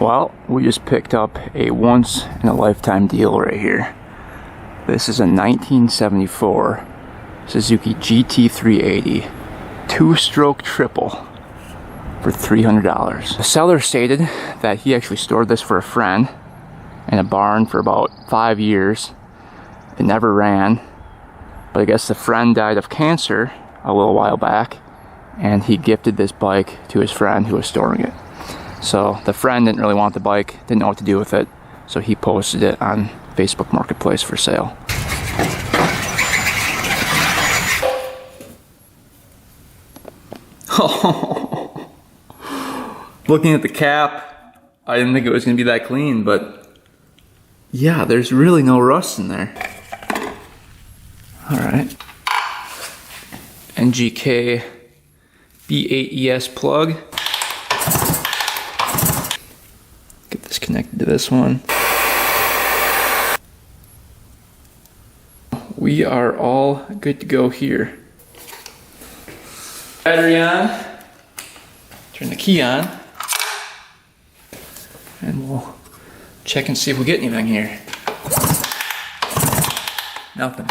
Well, we just picked up a once-in-a-lifetime deal right here. This is a 1974 Suzuki GT380 two-stroke triple for $300. The seller stated that he actually stored this for a friend in a barn for about 5 years. It never ran, but I guess the friend died of cancer a little while back, and he gifted this bike to his friend who was storing it. So the friend didn't really want the bike, didn't know what to do with it, so he posted it on Facebook Marketplace for sale. Looking at the cap, I didn't think it was going to be that clean, but yeah, there's really no rust in there. Alright. NGK B8ES plug. Get this connected to this one. We are all good to go here. Battery on. Turn the key on. And we'll check and see if we get anything here. Nothing.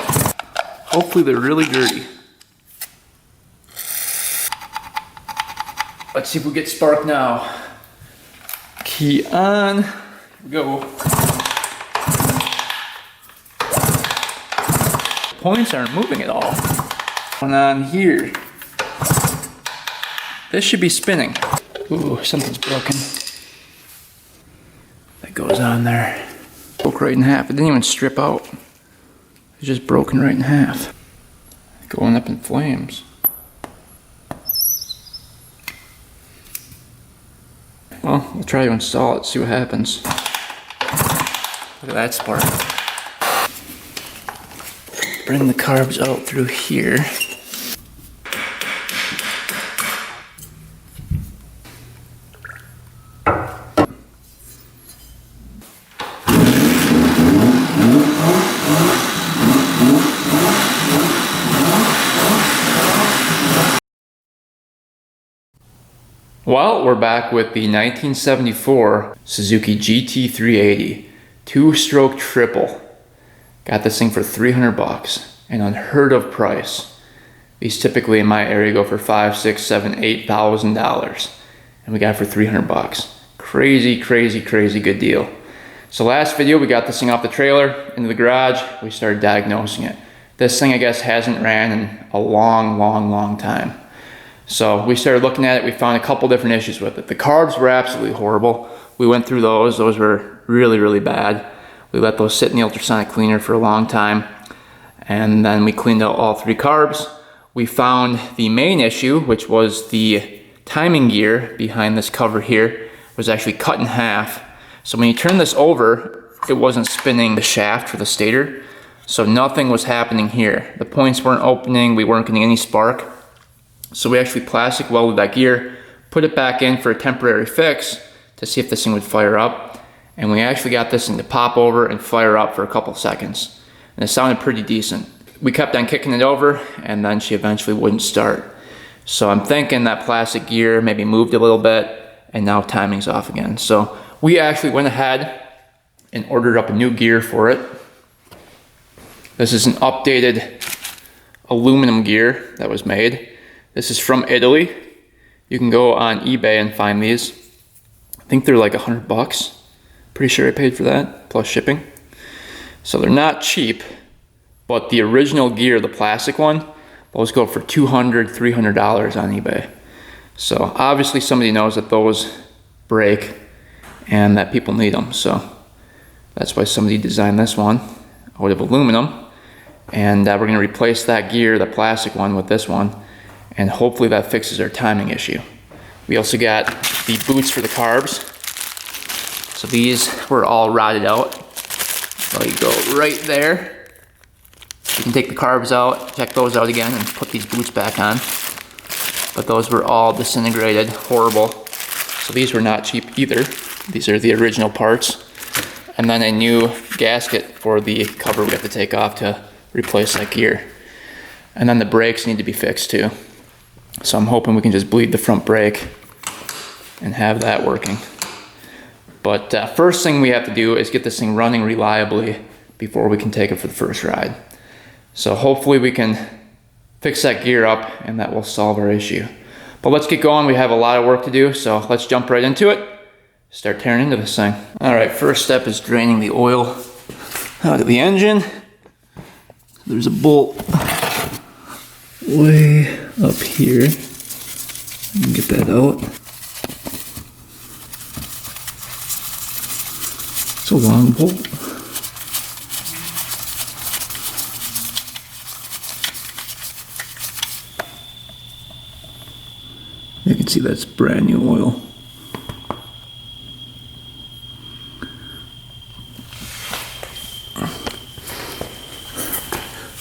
Hopefully they're really dirty. Let's see if we get spark now. Key on. Here we go. Points aren't moving at all. Going on here. This should be spinning. Ooh, something's broken. That goes on there. Broke right in half. It didn't even strip out. It's just broken right in half. Going up in flames. Well, we'll try to install it, see what happens. Look at that spark. Bring the carbs out through here. Well, we're back with the 1974 Suzuki GT380 two-stroke triple. Got this thing for 300 bucks, an unheard of price. These typically in my area go for $5,000, $6,000, $7,000, $8,000, and we got it for 300 bucks. Crazy, crazy, crazy good deal. So last video we got this thing off the trailer into the garage. We started diagnosing it. This thing I guess hasn't ran in a long time. So we started looking at it. We found a couple different issues with it. The carbs were absolutely horrible. We went through those. Those were really bad. We let those sit in the ultrasonic cleaner for a long time. And then we cleaned out all 3 carbs. We found the main issue, which was the timing gear behind this cover here, was actually cut in half. So when you turn this over, it wasn't spinning the shaft for the stator. So nothing was happening here. The points weren't opening. We weren't getting any spark. So we actually plastic welded that gear, put it back in for a temporary fix to see if this thing would fire up. And we actually got this thing to pop over and fire up for a couple seconds. And it sounded pretty decent. We kept on kicking it over, and then she eventually wouldn't start. So I'm thinking that plastic gear maybe moved a little bit, and now timing's off again. So we actually went ahead and ordered up a new gear for it. This is an updated aluminum gear that was made. This is from Italy. You can go on eBay and find these. I think they're like 100 bucks. Pretty sure I paid for that, plus shipping. So they're not cheap, but the original gear, the plastic one, those go for $200, $300 on eBay. So obviously somebody knows that those break and that people need them. So that's why somebody designed this one out of aluminum. And we're gonna replace that gear, the plastic one, with this one. And hopefully that fixes our timing issue. We also got the boots for the carbs. So these were all rotted out. So you go right there. You can take the carbs out, check those out again, and put these boots back on. But those were all disintegrated, horrible. So these were not cheap either. These are the original parts. And then a new gasket for the cover we have to take off to replace that gear. And then the brakes need to be fixed too. So I'm hoping we can just bleed the front brake and have that working. But first thing we have to do is get this thing running reliably before we can take it for the first ride. So hopefully we can fix that gear up and that will solve our issue. But let's get going. We have a lot of work to do, so let's jump right into it. Start tearing into this thing. All right, first step is draining the oil out of the engine. There's a bolt way up here. You can get that out. It's a long bolt. You can see that's brand new oil.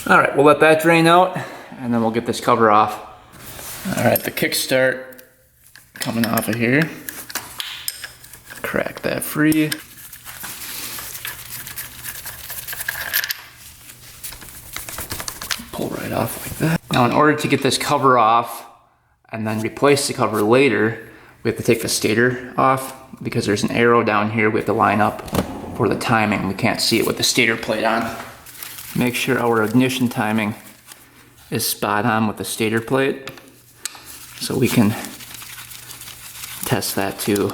All right, we'll let that drain out and then we'll get this cover off. All right, the kickstart coming off of here. Crack that free. Pull right off like that. Now in order to get this cover off and then replace the cover later, we have to take the stator off because there's an arrow down here we have to line up for the timing. We can't see it with the stator plate on. Make sure our ignition timing is spot on with the stator plate so we can test that too,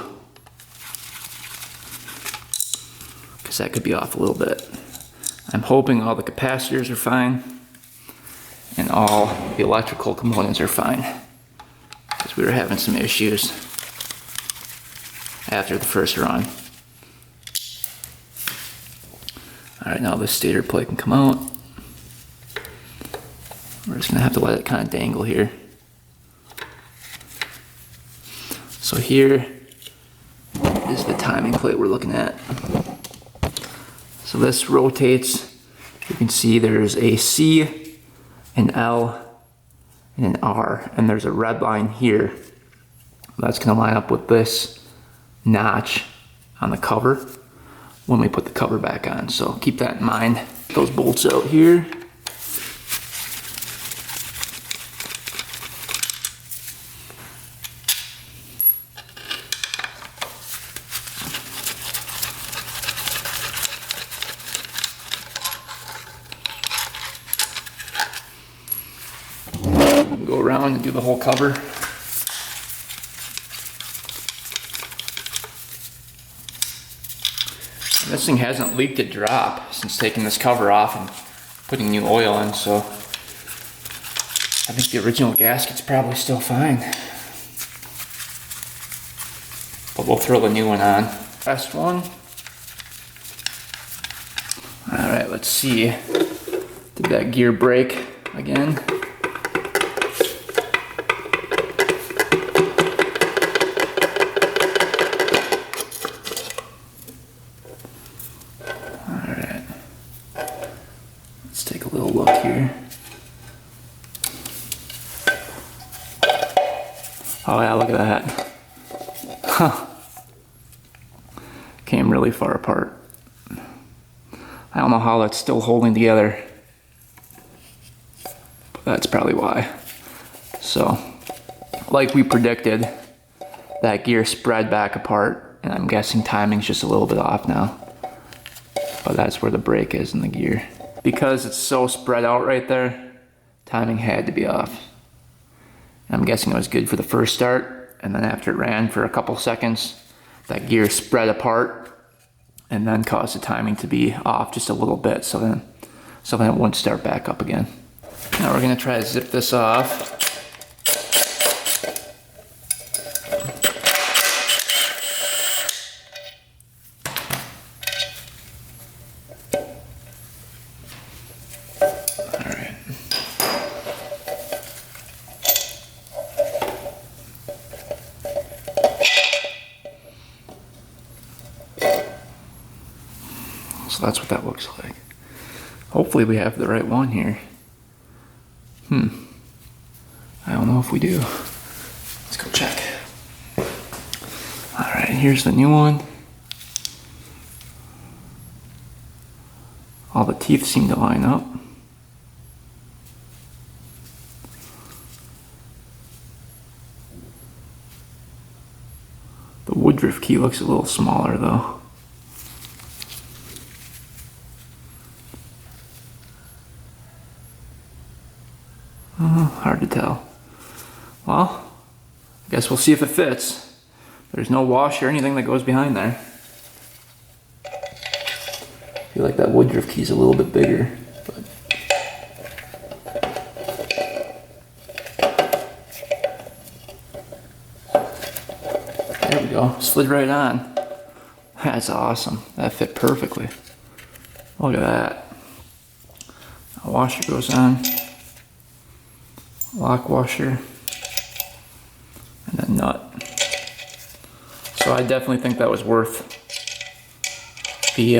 because that could be off a little bit. I'm hoping all the capacitors are fine and all the electrical components are fine, because we were having some issues after the first run. Alright, now the stator plate can come out. We're just going to have to let it kind of dangle here. So here is the timing plate we're looking at. So this rotates. You can see there's a C, an L, and an R. And there's a red line here. That's going to line up with this notch on the cover when we put the cover back on. So keep that in mind. Those bolts out here. Go around and do the whole cover. This thing hasn't leaked a drop since taking this cover off and putting new oil in, so I think the original gasket's probably still fine. But we'll throw the new one on. Last one. Alright, let's see. Did that gear break again? Take a little look here. Oh yeah, look at that. Huh. Came really far apart. I don't know how that's still holding together, but that's probably why. So, like we predicted, that gear spread back apart, and I'm guessing timing's just a little bit off now. But that's where the break is in the gear. Because it's so spread out right there, timing had to be off. I'm guessing it was good for the first start, and then after it ran for a couple seconds, that gear spread apart and then caused the timing to be off just a little bit, so then it wouldn't start back up again. Now we're gonna try to zip this off. So that's what that looks like. Hopefully we have the right one here. I don't know if we do. Let's go check. All right, here's the new one. All the teeth seem to line up. The Woodruff key looks a little smaller though. Hard to tell. Well, I guess we'll see if it fits. There's no washer or anything that goes behind there. I feel like that Woodruff key's a little bit bigger. But there we go, slid right on. That's awesome. That fit perfectly. Look at that. A washer goes on. Lock washer. And then nut. So I definitely think that was worth the,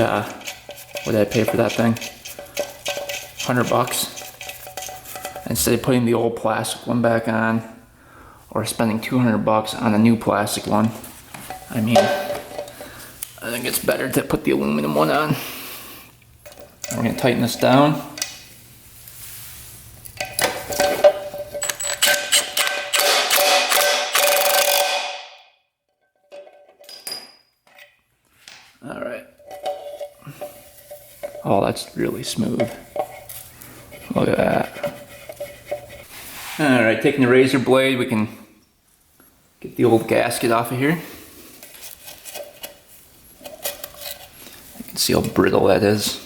what did I pay for that thing? $100. Instead of putting the old plastic one back on, or spending $200 on a new plastic one. I mean, I think it's better to put the aluminum one on. We're gonna tighten this down. All right. Oh, that's really smooth. Look at that. All right, taking the razor blade, we can get the old gasket off of here. You can see how brittle that is.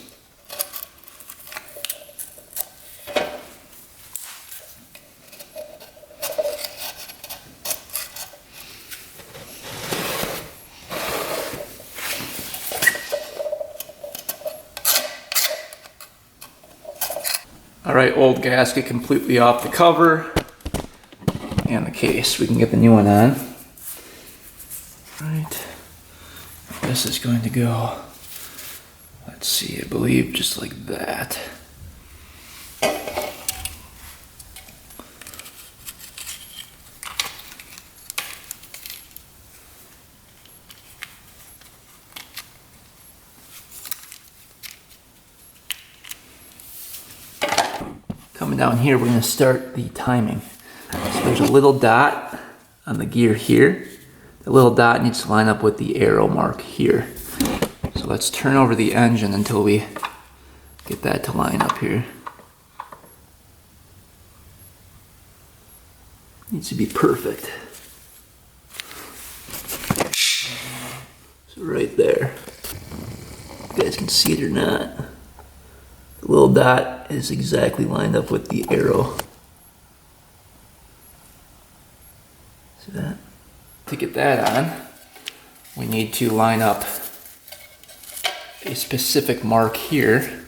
All right, old gasket completely off the cover and the case. We can get the new one on. All right, this is going to go, let's see, I believe just like that. Coming down here, we're going to start the timing. So there's a little dot on the gear here. The little dot needs to line up with the arrow mark here. So let's turn over the engine until we get that to line up here. Needs to be perfect. So right there. You guys can see it or not. The little dot is exactly lined up with the arrow. See that? To get that on, we need to line up a specific mark here.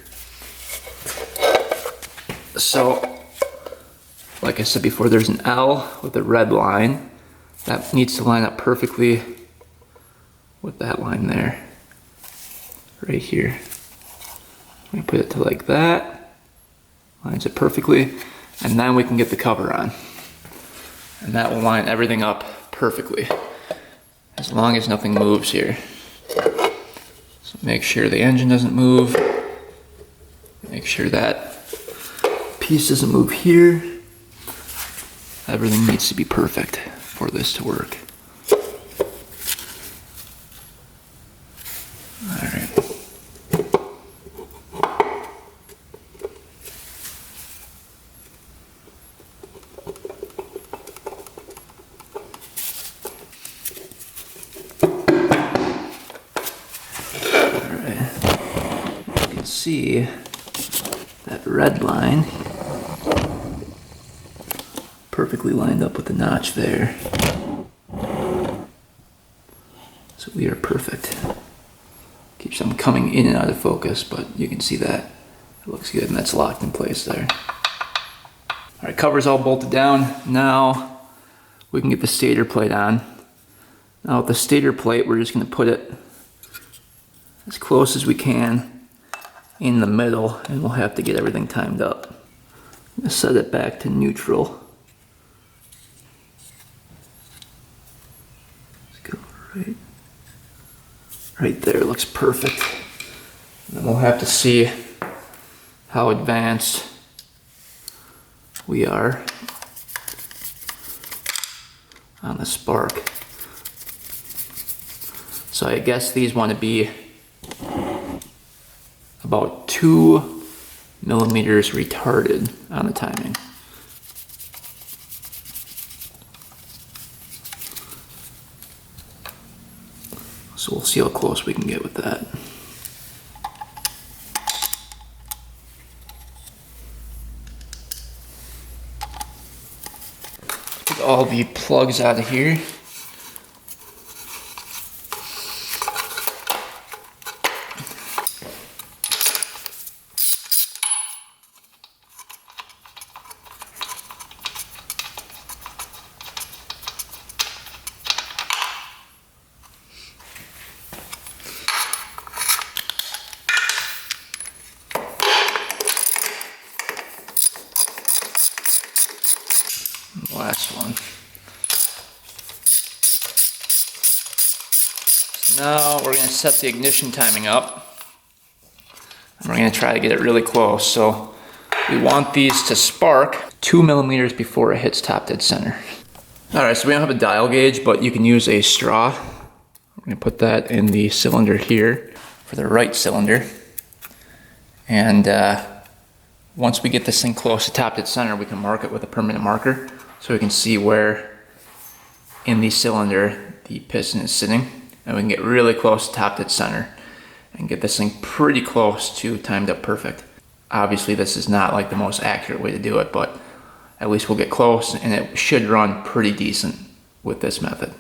So, like I said before, there's an L with a red line. That needs to line up perfectly with that line there. Right here. I'm gonna put it to like that, lines it perfectly, and then we can get the cover on. And that will line everything up perfectly, as long as nothing moves here. So make sure the engine doesn't move, make sure that piece doesn't move here. Everything needs to be perfect for this to work. All right. See that red line perfectly lined up with the notch there. So we are perfect. Keeps them coming in and out of focus, but you can see that it looks good and that's locked in place there. All right, cover's all bolted down. Now we can get the stator plate on. Now with the stator plate, we're just going to put it as close as we can in the middle, and we'll have to get everything timed up. I'm gonna set it back to neutral. Let's go right there, looks perfect. And then we'll have to see how advanced we are on the spark. So I guess these want to be about 2 millimeters retarded on the timing. So we'll see how close we can get with that. Get all the plugs out of here. Last one. Now we're going to set the ignition timing up. And we're going to try to get it really close. So we want these to spark 2 millimeters before it hits top dead center. Alright, so we don't have a dial gauge, but you can use a straw. We're going to put that in the cylinder here for the right cylinder. And once we get this thing close to top dead center, we can mark it with a permanent marker so we can see where in the cylinder the piston is sitting. And we can get really close to top dead center and get this thing pretty close to timed up perfect. Obviously this is not like the most accurate way to do it, but at least we'll get close and it should run pretty decent with this method.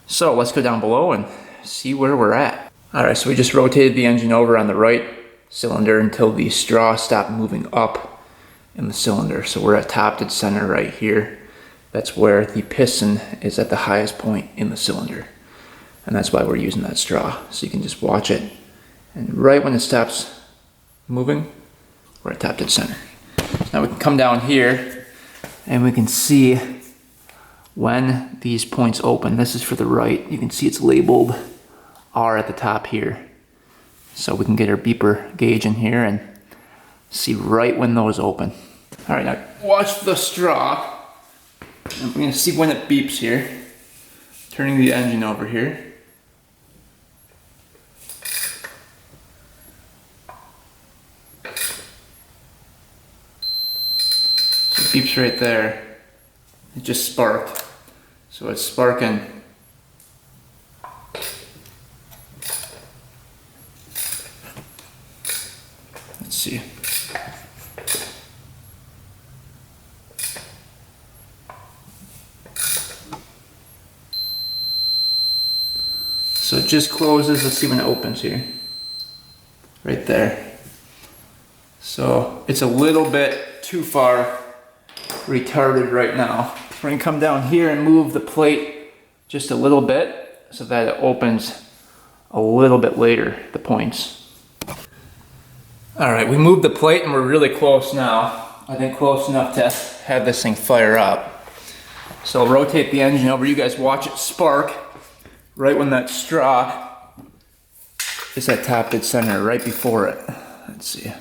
So let's go down below and see where we're at. Alright, so we just rotated the engine over on the right cylinder until the straw stopped moving up in the cylinder. So we're at top dead center right here. That's where the piston is at the highest point in the cylinder. And that's why we're using that straw. So you can just watch it. And right when it stops moving, we're at top dead center. Now we can come down here and we can see when these points open. This is for the right. You can see it's labeled R at the top here. So we can get our beeper gauge in here and see right when those open. All right, now watch the straw. I'm gonna see when it beeps here. Turning the engine over here. So it beeps right there. It just sparked. So it's sparking. Let's see. So it just closes. Let's see when it opens here. Right there. So it's a little bit too far retarded right now. We're gonna come down here and move the plate just a little bit so that it opens a little bit later, the points. All right, we moved the plate and we're really close now. I think close enough to have this thing fire up. So I'll rotate the engine over. You guys watch it spark right when that straw is at top dead center, right before it. Let's see.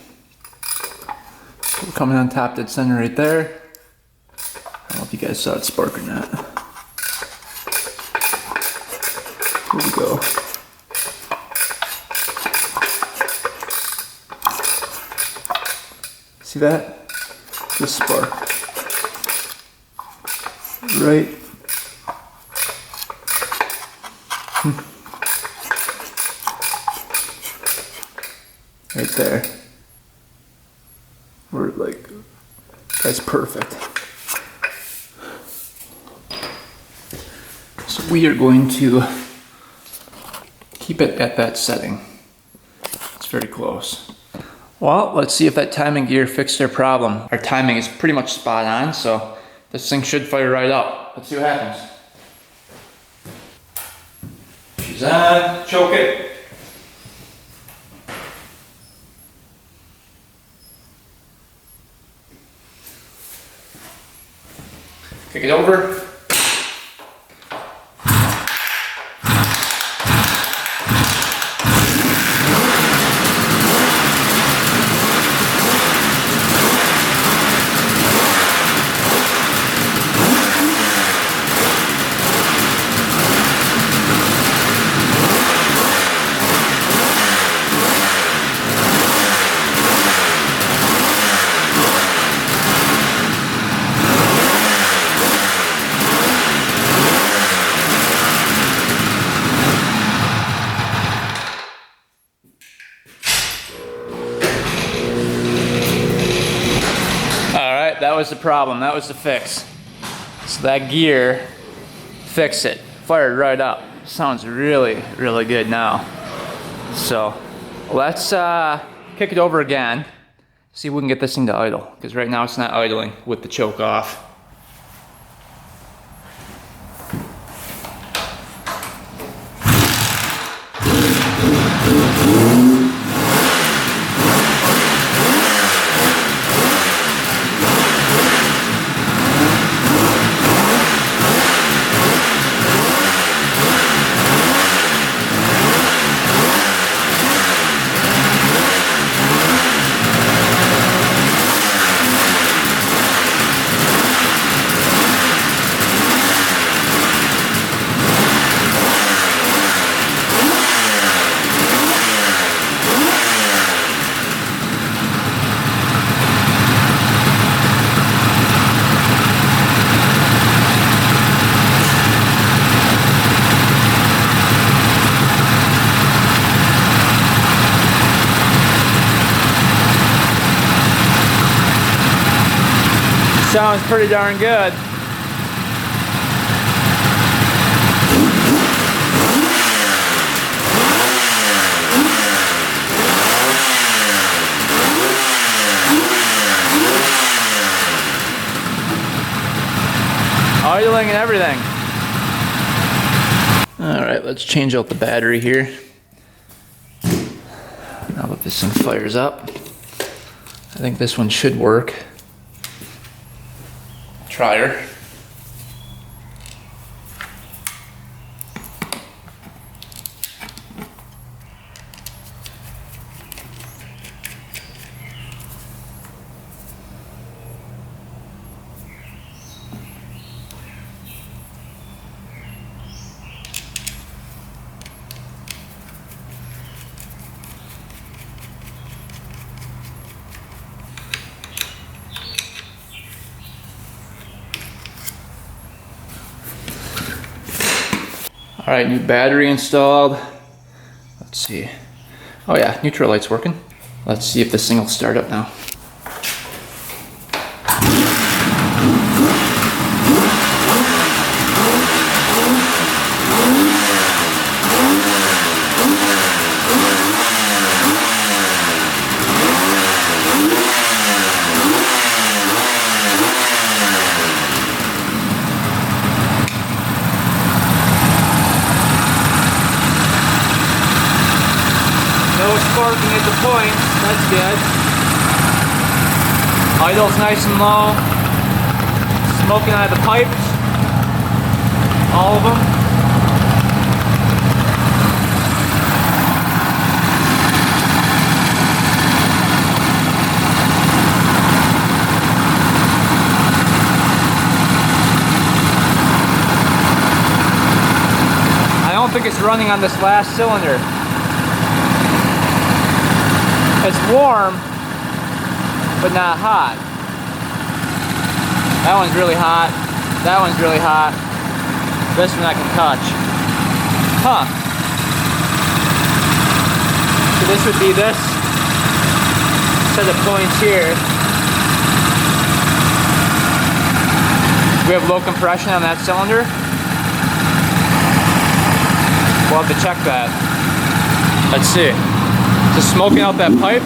We're coming on top dead center right there. I don't know if you guys saw it spark or not. Here we go. See that? Just spark. Right. Right there. We're like, that's perfect. So we are going to keep it at that setting. It's very close. Well, let's see if that timing gear fixed our problem. Our timing is pretty much spot on, so this thing should fire right up. Let's see what happens. She's on, choke it. Kick it over. was the problem. That was the fix. So that gear fixed it. Fired right up. Sounds really, really good now. So let's kick it over again. See if we can get this thing to idle. Because right now it's not idling with the choke off. Sounds pretty darn good. Idling and everything. All right, let's change out the battery here. Now that this thing fires up, I think this one should work. Try her. All right, new battery installed. Let's see. Oh yeah, neutral light's working. Let's see if this thing will start up now. Sparking at the points, that's good. Idle's nice and low. Smoking out of the pipes. All of them. I don't think it's running on this last cylinder. It's warm, but not hot. That one's really hot. That one's really hot. This one I can touch. Huh. So this would be this set of points here. We have low compression on that cylinder. We'll have to check that. Let's see. Just smoking out that pipe.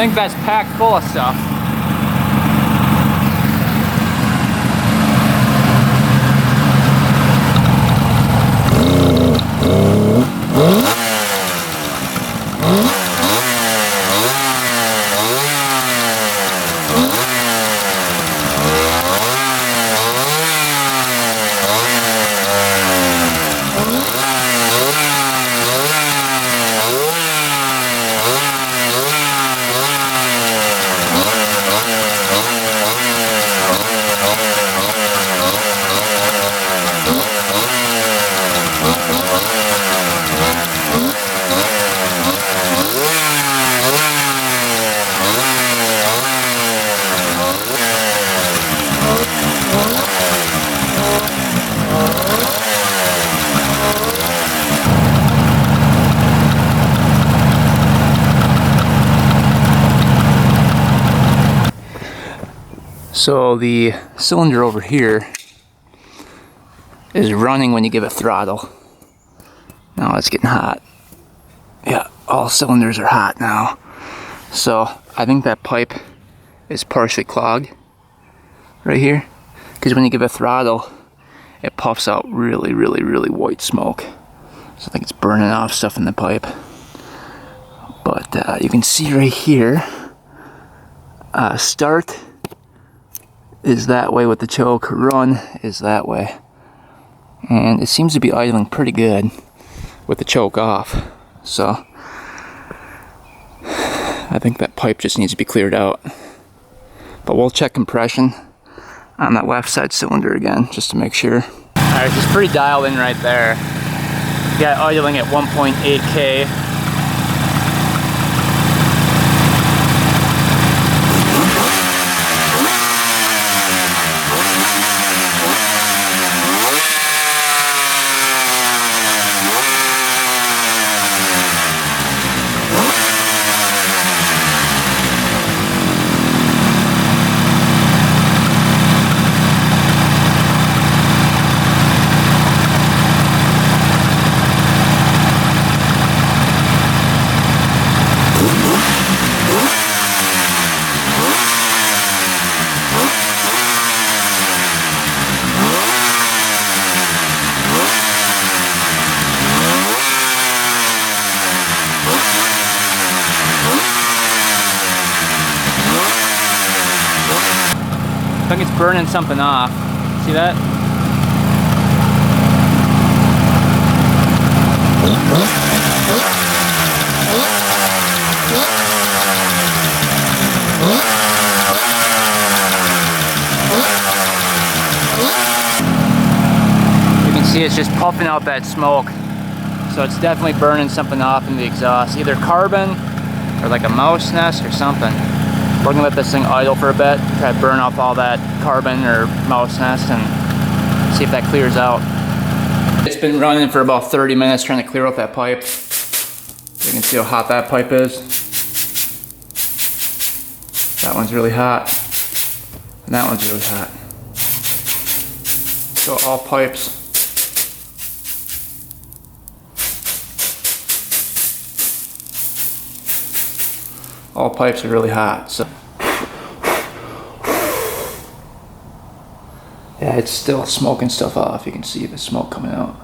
think that's packed full of stuff. So the cylinder over here is running when you give it throttle. Now it's getting hot. Yeah, all cylinders are hot now. So I think that pipe is partially clogged right here, because when you give it throttle, it puffs out really white smoke. So I think it's burning off stuff in the pipe. But you can see right here, start is that way with the choke, run is that way. And it seems to be idling pretty good with the choke off. So I think that pipe just needs to be cleared out. But we'll check compression on that left side cylinder again, just to make sure. Alright, it's pretty dialed in right there. Got idling at 1.8K. I think it's burning something off. See that? You can see it's just puffing out that smoke. So it's definitely burning something off in the exhaust. Either carbon or like a mouse nest or something. We're gonna let this thing idle for a bit, try to burn off all that carbon or mouse nest and see if that clears out. It's been running for about 30 minutes trying to clear out that pipe. You can see how hot that pipe is. That one's really hot. And that one's really hot. So all pipes. All pipes are really hot, so. Yeah, it's still smoking stuff off. You can see the smoke coming out.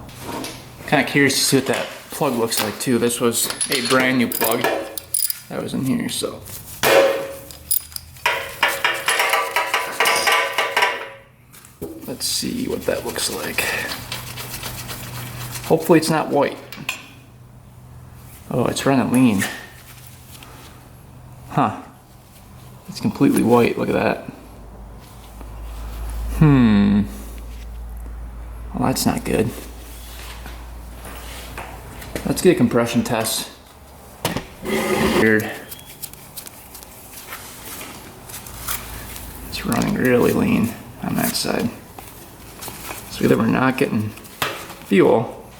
Kind of curious to see what that plug looks like too. This was a brand new plug that was in here, so. Let's see what that looks like. Hopefully it's not white. Oh, it's running lean. Huh. It's completely white, look at that. Well, that's not good. Let's get a compression test. Weird. It's running really lean on that side. So either we're not getting fuel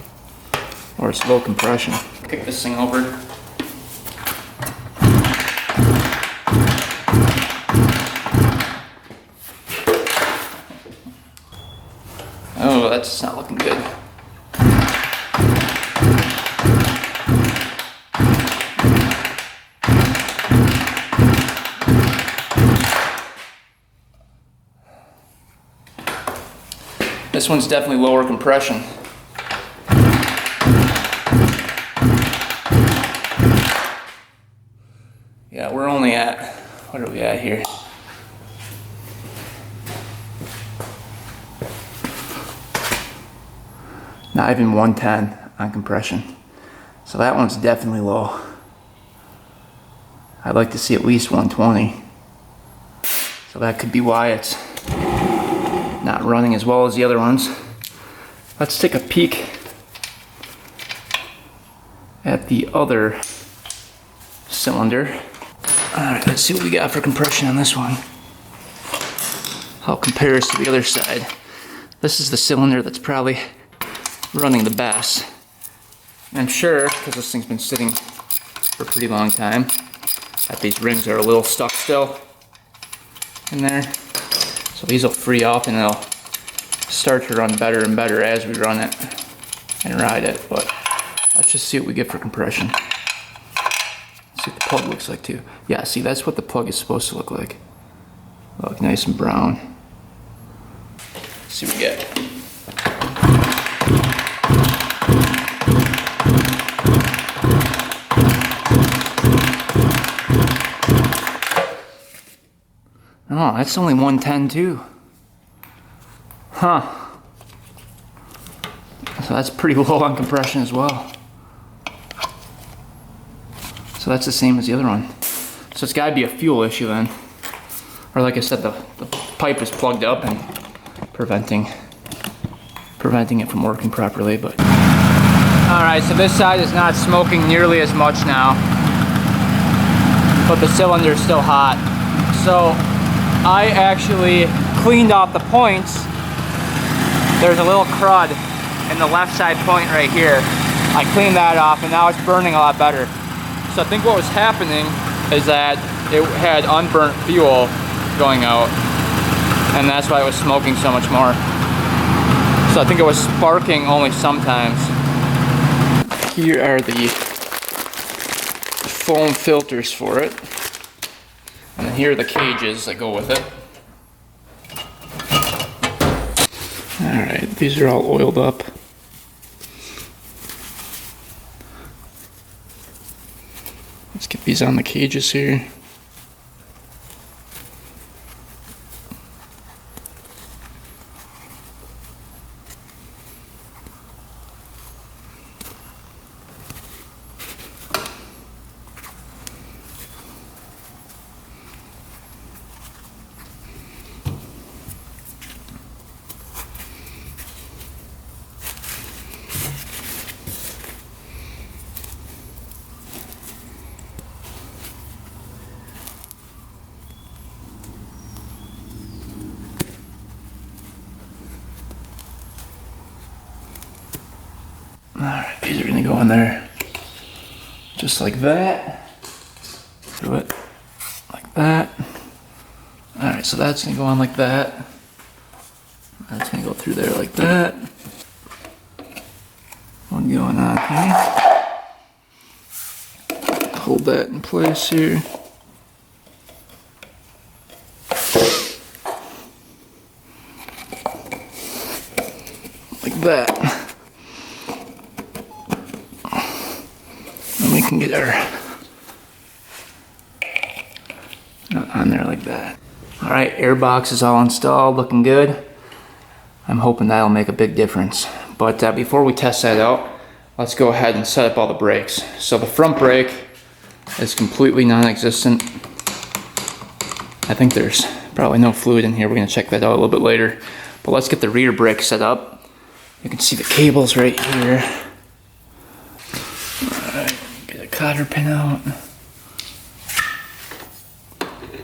or it's low compression. Kick this thing over. Oh, that's not looking good. this one's definitely lower compression. Yeah, we're only at, what are we at here? Not even 110 on compression. So that one's definitely low. I'd like to see at least 120. So that could be why it's not running as well as the other ones. Let's take a peek at the other cylinder. Alright, let's see what we got for compression on this one. How it compares to the other side. This is the cylinder that's probably running the best. And I'm sure, because this thing's been sitting for a pretty long time, that these rings are a little stuck still in there. So these will free up and it'll start to run better and better as we run it and ride it. But let's just see what we get for compression. See what the plug looks like too. Yeah, see, that's what the plug is supposed to look like. Look nice and brown. Let's see what we get. Oh, that's only 110 too. Huh. So that's pretty low on compression as well. So that's the same as the other one. So it's gotta be a fuel issue then. Or like I said, the pipe is plugged up and preventing it from working properly, but. Alright, so this side is not smoking nearly as much now. But the cylinder is still hot. So I actually cleaned off the points. There's a little crud in the left side point right here. I cleaned that off and now it's burning a lot better. So I think what was happening is that it had unburnt fuel going out and that's why it was smoking so much more. So I think it was sparking only sometimes. Here are the foam filters for it. And here are the cages that go with it. Alright, these are all oiled up. Let's get these on the cages here. Alright, these are gonna go in there just like that. Do it like that. Alright, so that's gonna go on like that. That's gonna go through there like that. One going on here. Hold that in place here. Like that. We can get our on there like that. Alright, airbox is all installed, looking good. I'm hoping that'll make a big difference. But before we test that out, let's go ahead and set up all the brakes. So the front brake is completely non-existent. I think there's probably no fluid in here. We're gonna check that out a little bit later. But let's get the rear brake set up. You can see the cables right here. Cotter pin out.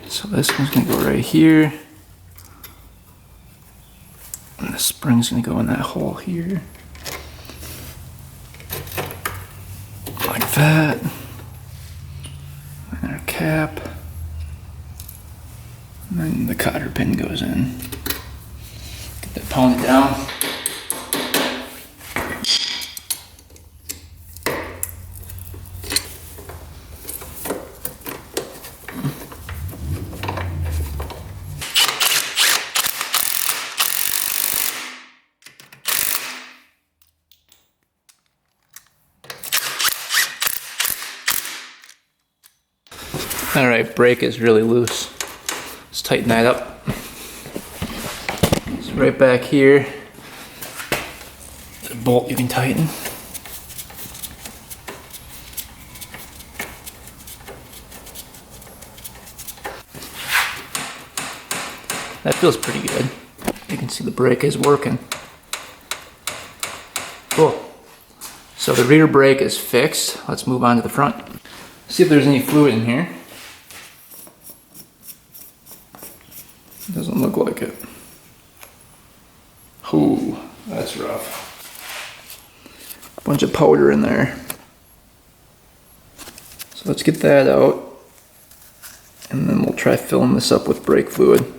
So this one's gonna go right here. And the spring's gonna go in that hole here. Like that. And our cap. And then the cotter pin goes in. Get that pounded down. All right, brake is really loose. Let's tighten that up. It's right back here. The bolt you can tighten. That feels pretty good. You can see the brake is working. Cool. So the rear brake is fixed. Let's move on to the front. See if there's any fluid in here. Doesn't look like it. Ooh, that's rough. Bunch of powder in there. So let's get that out. And then we'll try filling this up with brake fluid.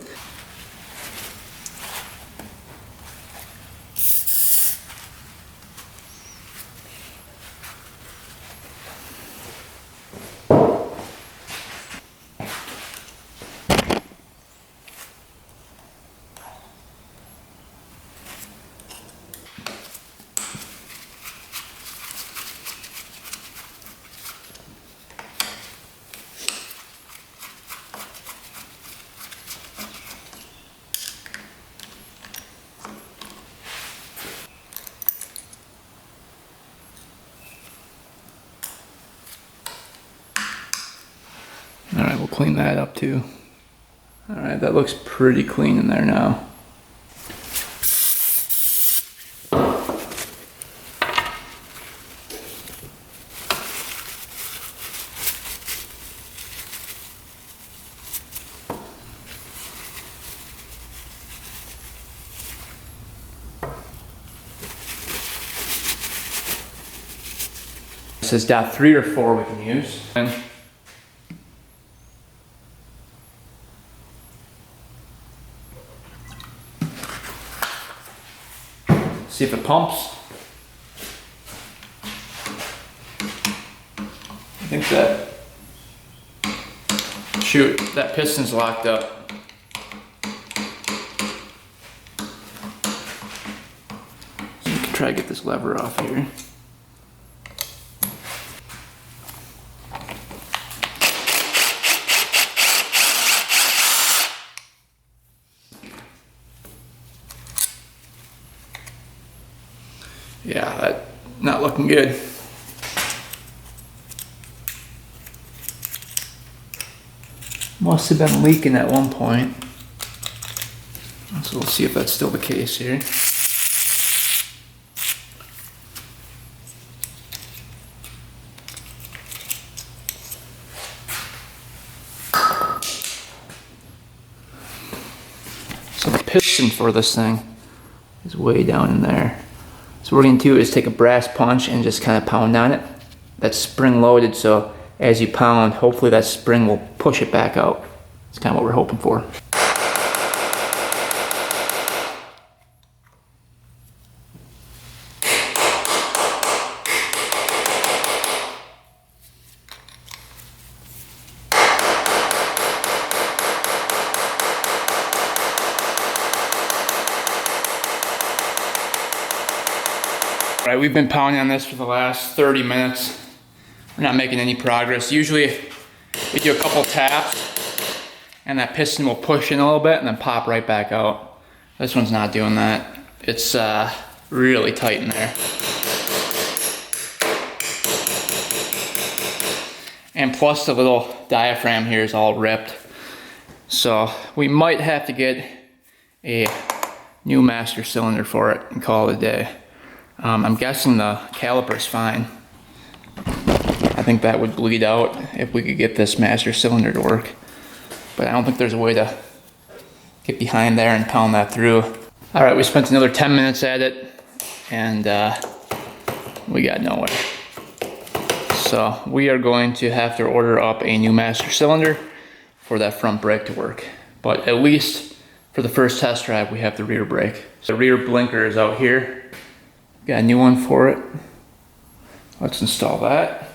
All right, we'll clean that up too. All right, that looks pretty clean in there now. This is dot 3 or 4 we can use. See if it pumps. I think that, shoot, that piston's locked up. So you can try to get this lever off here. Yeah, that's not looking good. Must have been leaking at one point. So we'll see if that's still the case here. So the piston for this thing is way down in there. So what we're going to do is take a brass punch and just kind of pound on it. That's spring loaded, so as you pound, hopefully that spring will push it back out. That's kind of what we're hoping for. All right, we've been pounding on this for the last 30 minutes. We're not making any progress. Usually we do a couple taps and that piston will push in a little bit and then pop right back out. This one's not doing that. It's really tight in there. And plus the little diaphragm here is all ripped. So we might have to get a new master cylinder for it and call it a day. I'm guessing the caliper's fine. I think that would bleed out if we could get this master cylinder to work. But I don't think there's a way to get behind there and pound that through. All right, we spent another 10 minutes at it and we got nowhere. So we are going to have to order up a new master cylinder for that front brake to work. But at least for the first test drive, we have the rear brake. The rear blinker is out here. Got a new one for it. Let's install that.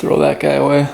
throw that guy away.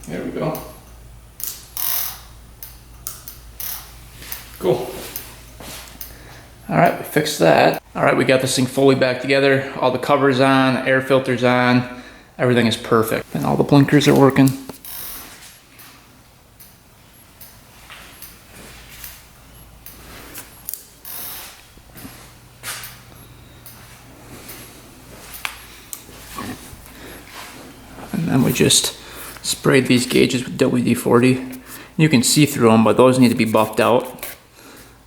There we go. Cool. All right, we fixed that. All right, we got this thing fully back together. All the covers on, air filters on, everything is perfect. And all the blinkers are working. And then we just sprayed these gauges with WD-40. You can see through them, but those need to be buffed out.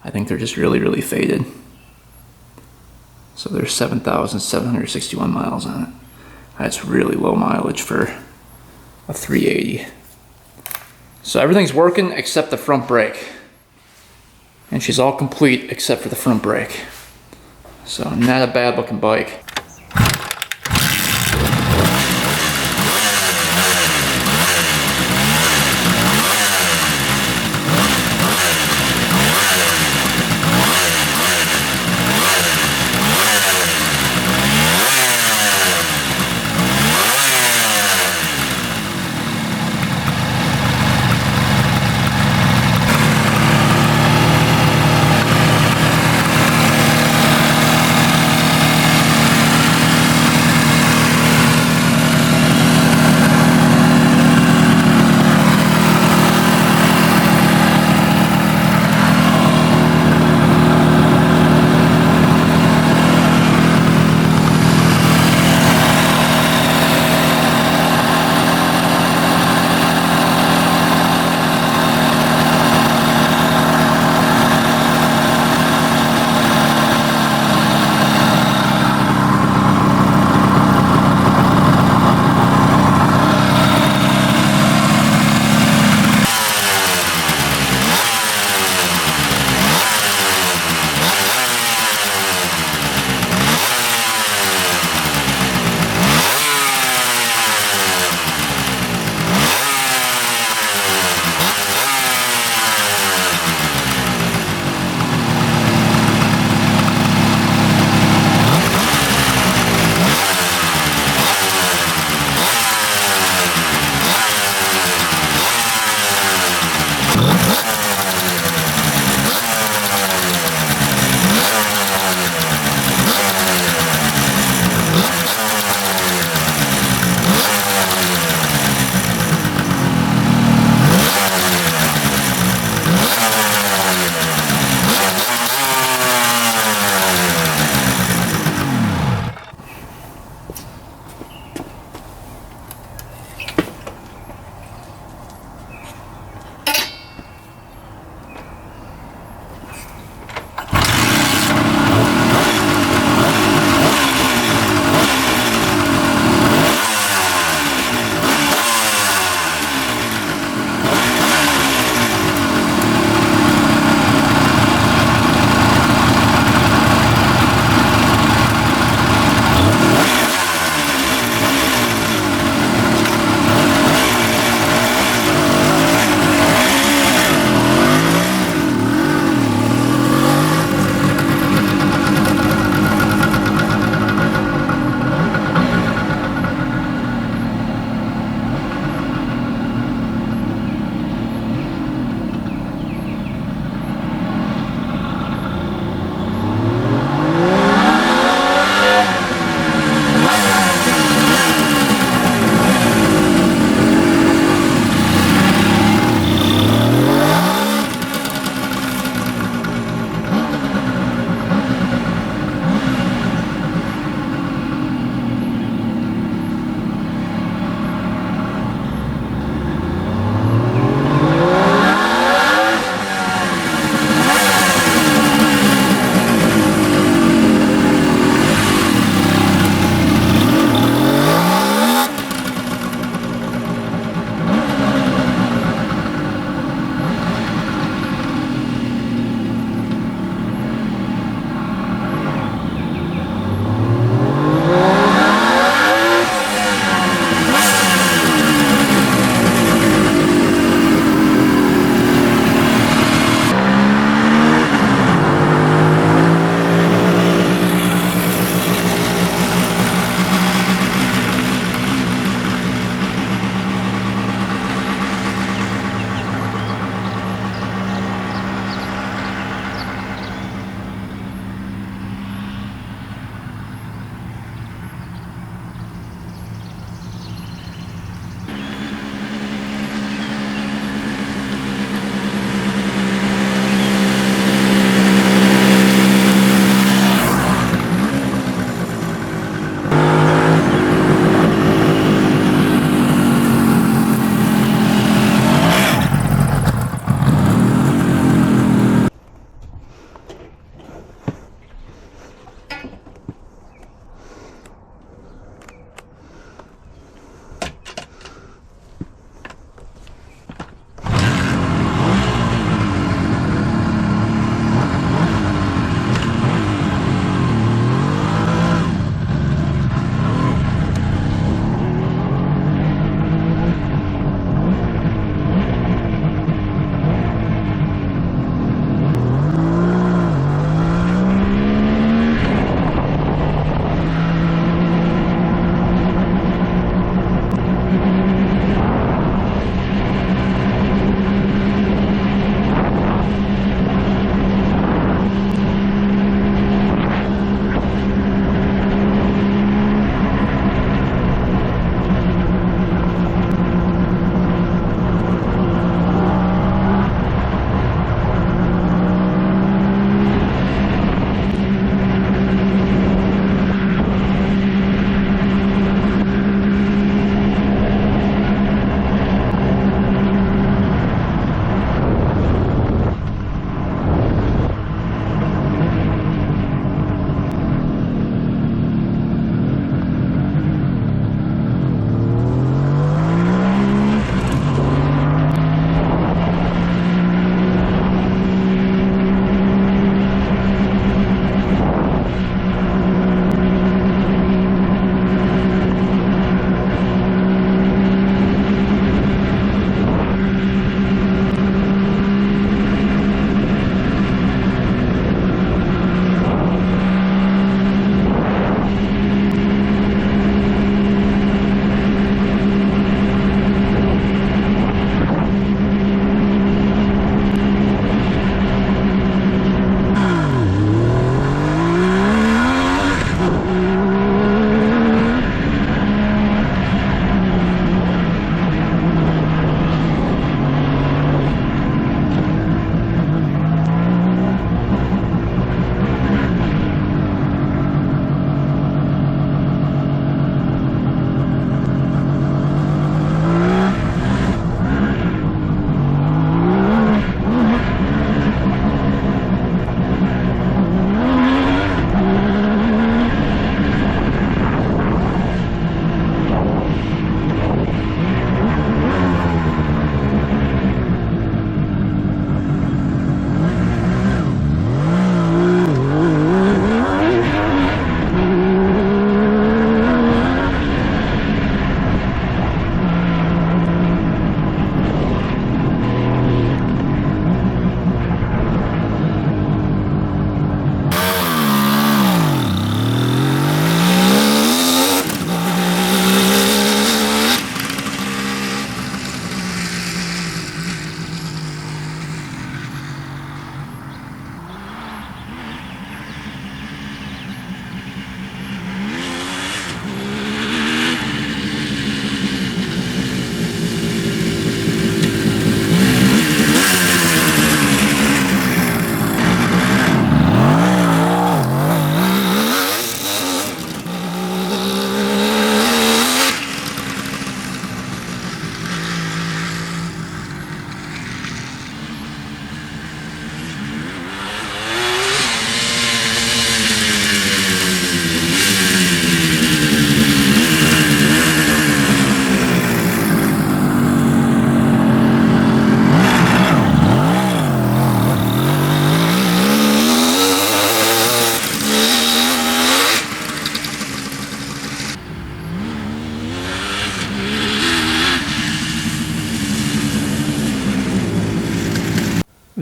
I think they're just really, really faded. So there's 7,761 miles on it. That's really low mileage for a 380. So everything's working except the front brake. And she's all complete except for the front brake. So not a bad looking bike.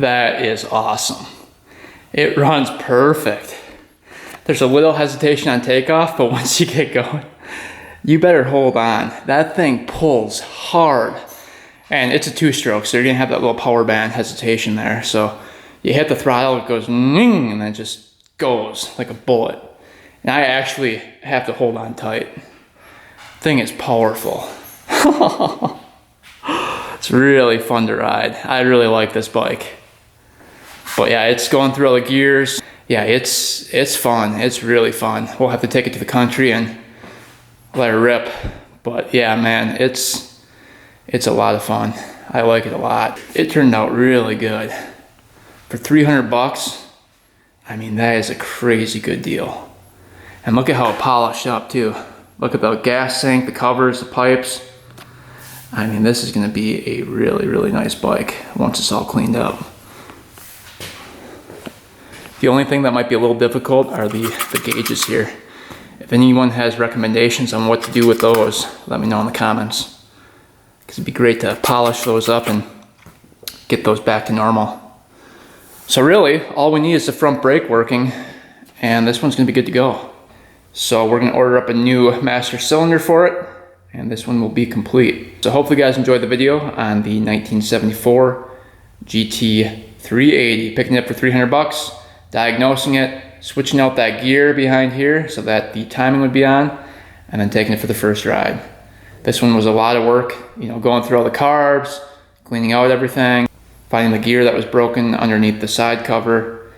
That is awesome. It runs perfect. There's a little hesitation on takeoff, but once you get going, you better hold on. That thing pulls hard. And it's a 2-stroke, so you're gonna have that little power band hesitation there. So you hit the throttle, it goes ning, and then it just goes like a bullet. And I actually have to hold on tight. Thing is powerful. It's really fun to ride. I really like this bike. But yeah, it's going through all the gears. Yeah, it's fun. It's really fun. We'll have to take it to the country and let her rip. But yeah, man, it's a lot of fun. I like it a lot. It turned out really good. For 300 bucks, I mean, that is a crazy good deal. And look at how it polished up too. Look at the gas tank, the covers, the pipes. I mean, this is gonna be a really, really nice bike once it's all cleaned up. The only thing that might be a little difficult are the gauges here. If anyone has recommendations on what to do with those, let me know in the comments. Because it'd be great to polish those up and get those back to normal. So really, all we need is the front brake working, and this one's gonna be good to go. So we're gonna order up a new master cylinder for it, and this one will be complete. So hopefully you guys enjoyed the video on the 1974 GT380, picking it up for 300 bucks, diagnosing it, switching out that gear behind here so that the timing would be on, and then taking it for the first ride. This one was a lot of work, you know, going through all the carbs, cleaning out everything, finding the gear that was broken underneath the side cover,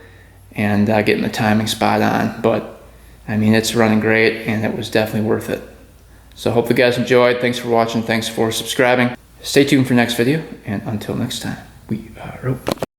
and getting the timing spot on. But I mean, it's running great, and it was definitely worth it. So hope you guys enjoyed. Thanks for watching. Thanks for subscribing. Stay tuned for next video, and until next time, we are out.